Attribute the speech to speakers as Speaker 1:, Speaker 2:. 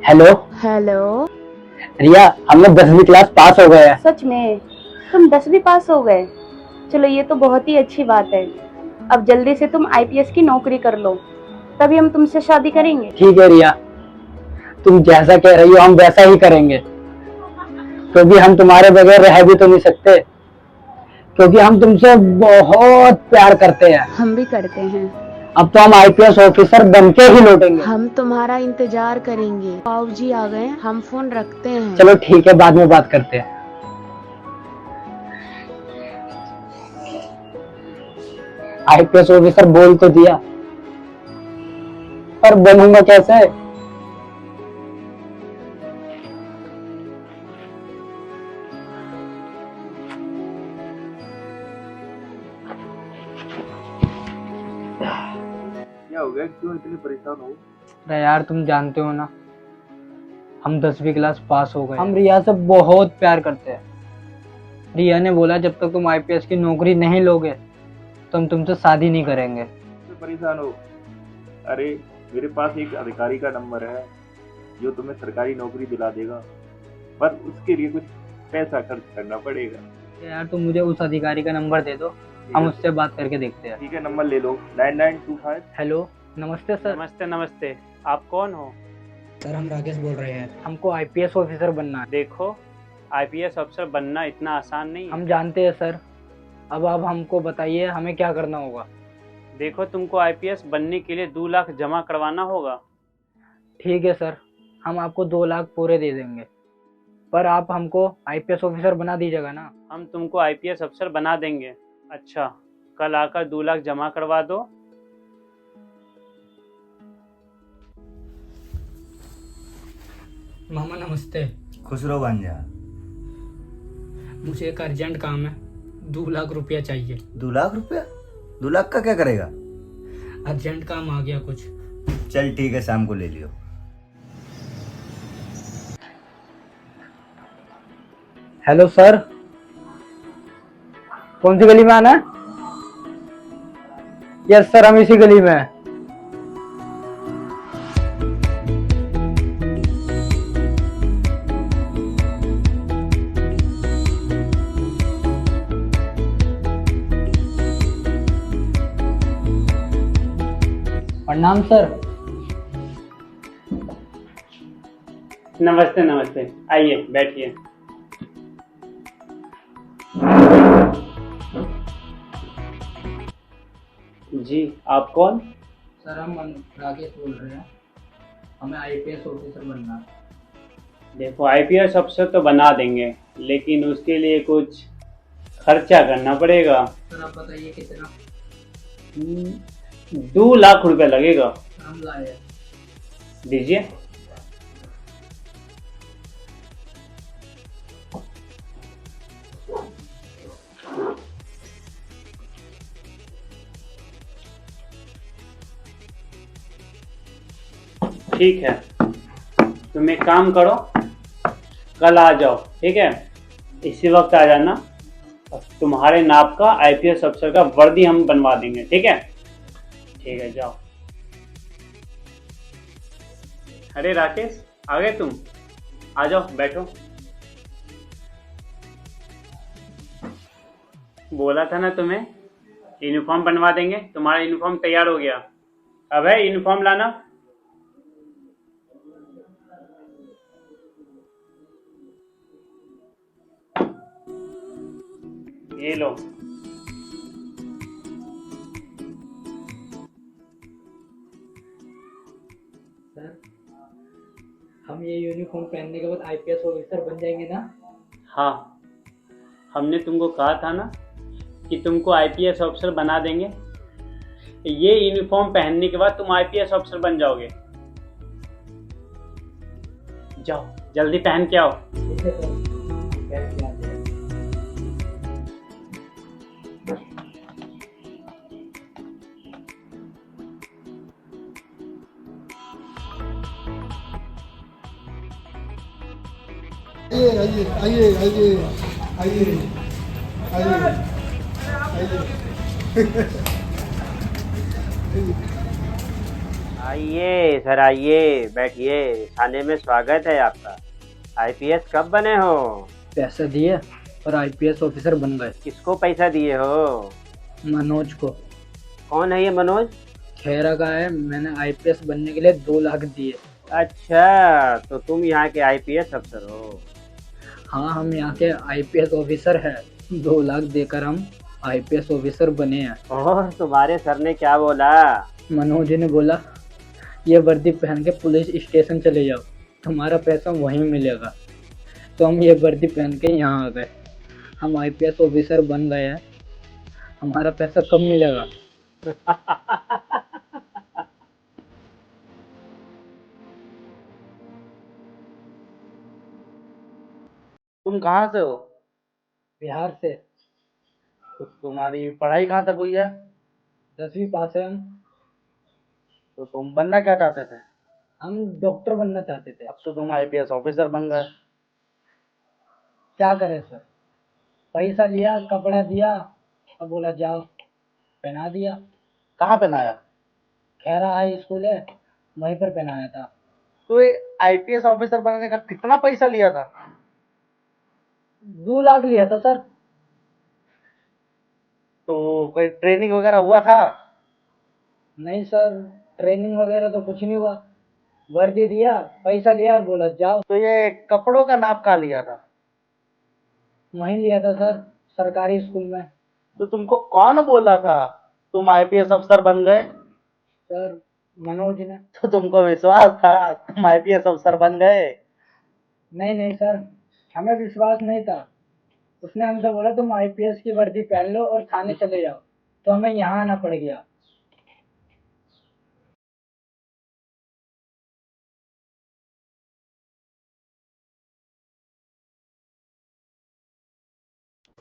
Speaker 1: Hello.
Speaker 2: Hello.
Speaker 1: रिया, हम लोग 10वीं क्लास पास हो गए हैं।
Speaker 2: सच में? तुम 10वीं पास हो गए? चलो ये तो बहुत ही अच्छी बात है। अब जल्दी से तुम आईपीएस की नौकरी कर लो, तभी हम तुमसे शादी करेंगे।
Speaker 1: ठीक है रिया, तुम जैसा कह रही हो हम वैसा ही करेंगे, क्योंकि हम तुम्हारे बगैर रह भी तो नहीं सकते, क्योंकि हम तुमसे बहुत प्यार करते हैं।
Speaker 2: हम भी करते हैं।
Speaker 1: अब तो हम आईपीएस ऑफिसर बन के ही लौटेंगे।
Speaker 2: हम तुम्हारा इंतजार करेंगे। बाबूजी आ गए, हम फोन रखते हैं।
Speaker 1: चलो ठीक है, बाद में बात करते हैं। आईपीएस ऑफिसर बोल तो दिया, पर बनूंगा कैसे?
Speaker 3: क्या हो गया, क्यों इतने परेशान हो?
Speaker 1: अरे यार, तुम जानते हो ना, हम 10वीं क्लास पास हो गए। हम रिया से बहुत प्यार करते हैं। रिया ने बोला जब तक तुम आईपीएस की नौकरी नहीं लोगे तो हम तुमसे शादी नहीं करेंगे।
Speaker 3: क्यों परेशान हो? अरे मेरे पास एक अधिकारी का नंबर है जो तुम्हें सरकारी नौकरी दिला देगा, पर उसके लिए कुछ पैसा खर्च करना पड़ेगा।
Speaker 1: यार तुम मुझे उस अधिकारी का नंबर दे दो, हम उससे बात करके देखते हैं।
Speaker 3: ठीक है, नंबर ले लो 9925।
Speaker 1: हेलो, नमस्ते सर।
Speaker 4: नमस्ते नमस्ते। आप कौन हो?
Speaker 1: सर हम राकेश बोल रहे हैं, हमको आईपीएस ऑफिसर बनना है।
Speaker 4: देखो, आईपीएस अफसर बनना इतना आसान नहीं है।
Speaker 1: हम जानते हैं सर, अब आप हमको बताइए हमें क्या करना होगा।
Speaker 4: देखो, तुमको आईपीएस बनने के लिए 2 लाख जमा करवाना होगा।
Speaker 1: ठीक है सर, हम आपको 2 लाख पूरे दे देंगे, पर आप हमको आईपीएस ऑफिसर बना दीजिएगा ना।
Speaker 4: हम तुमको आईपीएस अफसर बना देंगे। अच्छा, कल आकर 2 लाख जमा करवा दो।
Speaker 1: मामा नमस्ते।
Speaker 5: खुश रहो भांजा।
Speaker 1: मुझे एक अर्जेंट काम है, 2 लाख रुपया चाहिए।
Speaker 5: 2 लाख रुपया? 2 लाख का क्या करेगा?
Speaker 1: अर्जेंट काम आ गया कुछ।
Speaker 5: चल ठीक है, शाम को ले लियो।
Speaker 1: हेलो सर, कौन सी गली में आना है? यस सर, हम इसी गली में हैं। प्रणाम सर।
Speaker 4: नमस्ते नमस्ते, आइए बैठिए। जी, आप कौन?
Speaker 1: सर हम राकेश बोल रहे हैं, हमें आईपीएस ऑफिसर बनना है।
Speaker 4: देखो, आईपीएस अफसर तो बना देंगे, लेकिन उसके लिए कुछ खर्चा करना पड़ेगा।
Speaker 1: सर आप बताइए कितना?
Speaker 4: 2 लाख रुपया लगेगा।
Speaker 1: हम लाए।
Speaker 4: दीजिए। ठीक है, तुम एक काम करो, कल आ जाओ, ठीक है? इसी वक्त आ जाना, और तुम्हारे नाप का आईपीएस अफसर का वर्दी हम बनवा देंगे, ठीक है? ठीक है, जाओ। अरे राकेश, आ गए तुम? आ जाओ, बैठो। बोला था ना तुम्हें, यूनिफॉर्म बनवा देंगे। तुम्हारा यूनिफॉर्म तैयार हो गया। अब है यूनिफॉर्म लाना। ये लो।
Speaker 1: सर हम ये यूनिफॉर्म पहनने के बाद आईपीएस ऑफिसर बन जाएंगे ना?
Speaker 4: हाँ, हमने तुमको कहा था ना कि तुमको आईपीएस ऑफिसर बना देंगे। ये यूनिफॉर्म पहनने के बाद तुम आईपीएस ऑफिसर बन जाओगे। जाओ, जल्दी पहन के आओ।
Speaker 1: ठीक है सर, पहन के आते हैं।
Speaker 6: आइए आइए आइए आइए आइए आइए आइए
Speaker 7: आइए सर, आइए बैठिए, थाने में स्वागत है आपका। आईपीएस कब बने हो?
Speaker 1: पैसे दिए और आईपीएस ऑफिसर बन गए।
Speaker 7: किसको पैसा दिए हो?
Speaker 1: मनोज को।
Speaker 7: कौन है ये मनोज?
Speaker 1: खेरा का है, मैंने आईपीएस बनने के लिए 2 लाख दिए।
Speaker 7: अच्छा, तो तुम यहाँ के आईपीएस अफसर हो?
Speaker 1: हाँ, हम यहाँ के आईपीएस ऑफिसर हैं। 2 लाख देकर हम आईपीएस ऑफिसर बने हैं।
Speaker 7: और तुम्हारे सर ने क्या बोला?
Speaker 1: मनोज ने बोला ये वर्दी पहन के पुलिस स्टेशन चले जाओ, तुम्हारा पैसा वहीं मिलेगा। तो हम ये वर्दी पहन के यहाँ आ गए, हम आईपीएस ऑफिसर बन गए हैं। हमारा पैसा कब मिलेगा?
Speaker 8: तुम कहाँ से हो?
Speaker 1: बिहार से।
Speaker 8: तो तुम्हारी पढ़ाई कहाँ तक हुई है?
Speaker 1: 10वीं पास है हम।
Speaker 8: तो तुम बनना क्या चाहते थे?
Speaker 1: हम डॉक्टर बनना चाहते थे।
Speaker 8: अब तो तुम आईपीएस ऑफिसर बन गए।
Speaker 1: क्या करें सर, पैसा लिया, कपड़ा दिया और बोला जाओ, पहना दिया।
Speaker 8: कहाँ पहनाया?
Speaker 1: खैरा हाई स्कूल है, वहीं पर पहनाया था।
Speaker 8: तो ये आईपीएस ऑफिसर बनने का कितना पैसा लिया था?
Speaker 1: 2 लाख लिया था सर।
Speaker 8: तो कोई ट्रेनिंग वगैरह हुआ था?
Speaker 1: नहीं सर, ट्रेनिंग वगैरह तो कुछ नहीं हुआ। वर्दी दिया, पैसा लिया और बोला जाओ।
Speaker 8: तो ये कपड़ों का नाप कहाँ लिया था?
Speaker 1: वहीं लिया था सर, सरकारी स्कूल में।
Speaker 8: तो तुमको कौन बोला था तुम आईपीएस अफसर बन गए?
Speaker 1: सर, मनोज ने।
Speaker 8: तो तुमको विश्वास था तुम आईपीएस अफसर बन गए?
Speaker 1: नहीं नहीं सर, हमें विश्वास नहीं था। उसने हमसे बोला तुम आईपीएस की वर्दी पहन लो और थाने चले जाओ, तो हमें यहाँ आना पड़ गया।